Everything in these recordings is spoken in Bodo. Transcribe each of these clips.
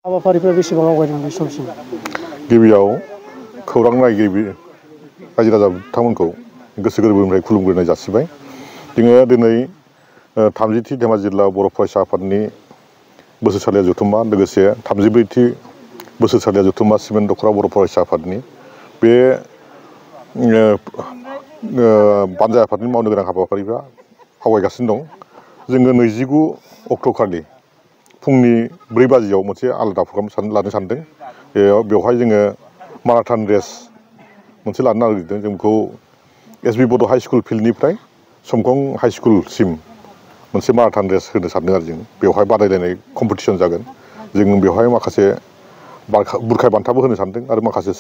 हाबाफारिफ्रा बेसेबां आवगायदों बे समसिम? गिबियाव खौरां नायगिरि रायजो राजा बिथांमोनखौ गोसो गोरबोनिफ्राय खुलुमग्रोनाय जासिबाय। जोङो दिनै 30थि धेमाजि जिल्ला बर' फरायसा आफादनि बोसोरसालिया जथुम्मा लोगोसे 34थि बोसोरसालिया जथुम्मा सिमेन्ट दख'रा बर' फरायसा आफादनि बे बानजाय आफादनि मावनो गोनां हाबाफारिफ्रा आवगायगासिनो दं। जोङो 29 अक्ट'खालि फुंनि 4 बाजियाव मोनसे आलादा प्रग्राम लानो सानदों। बेवहाय जोङो माराथन रेस मोनसे लानो नागिरदों। जों बेखौ एसबि बड' हाइ स्कुल फिल्डनिफ्राय समखं हाइ स्कुलसिम मोनसे माराथन रेस होनो सानदों आरो जों बेवहाय बादायलायनाय कम्पिटिसन जागोन। जों बेवहाय माखासे बुरखाय बान्थाबो होनो सानदों आरो माखासे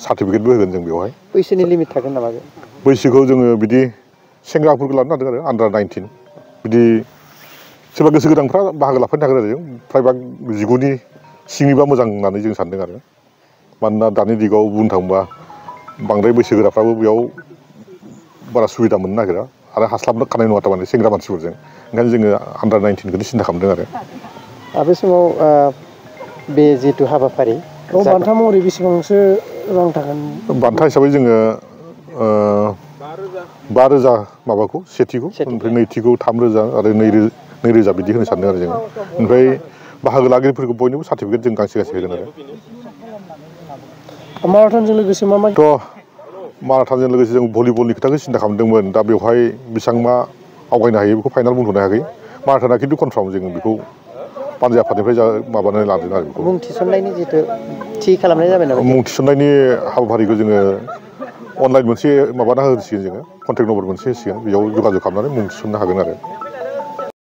सार्टिफिकेटबो होगोन जों बेवहाय। बैसोनि लिमिट थागोन नामा? बैसोखौ जोङो बिदि सेंग्राफोरखौ लानो नागिरदों आरो आन्दार 19 बिदि सोरबा गोसो गोनांफ्रा बाहागो लाफैनो हागोन आरो जों फ्रायबा 19नि सिंनिबा मोजां होननानै जों सानदों आरो। मानोना दानि दिगाव बुंनो थाङोबा बांद्राय बैसोगोराफ्राबो बेयाव बारा सुबिदा मोननो नागिरा आरो हास्लाबनो खानाय नङा थारमाने सेंग्रा मानसिफोरजों। ओंखायनो जोङो आन्दार 19खौनो सिन्था खालामदों आरो। बे समाव बे जिथु हाबाफारि बान्था महरै बेसेबांसो रां थागोन? बान्था हिसाबै जोङो 5,000 माबाखौ सेथिखौ ओमफ्राय नैथिखौ 3,000 आरो 2,000 बिदि होनो सानदों आरो जोङो। ओमफ्राय बाहागो लागिरिफोरखौ बयनोबो सार्टिफिकेट जों गांसे होगोन आरो। माराथनजों लोगोसे मा मा? माराथनजों लोगोसे जों भलिबलनि खोथाखौ सिन्था खालामदोंमोन। दा बेवहाय बेसेबां आवगायनो हायो बेखौ फाइनाल बुंथ'नो हायाखै। माराथना खिन्थु कनफार्म जों बेखौ बानजाय आफादनिफ्राय माबानानै लादों आरो बेखौ। मुं थिसननायनि जिथु थि खालामनाय जाबाय नामा? मुं थिसननायनि हाबाफारिखौ जोङो अनलाइन मोनसे माबाना होसिगोन जोङो कन्टेक्ट नम्बर मोनसे होसिगोन बेयाव जगाजग खालामनानै मुं थिसननो हागोन आरो।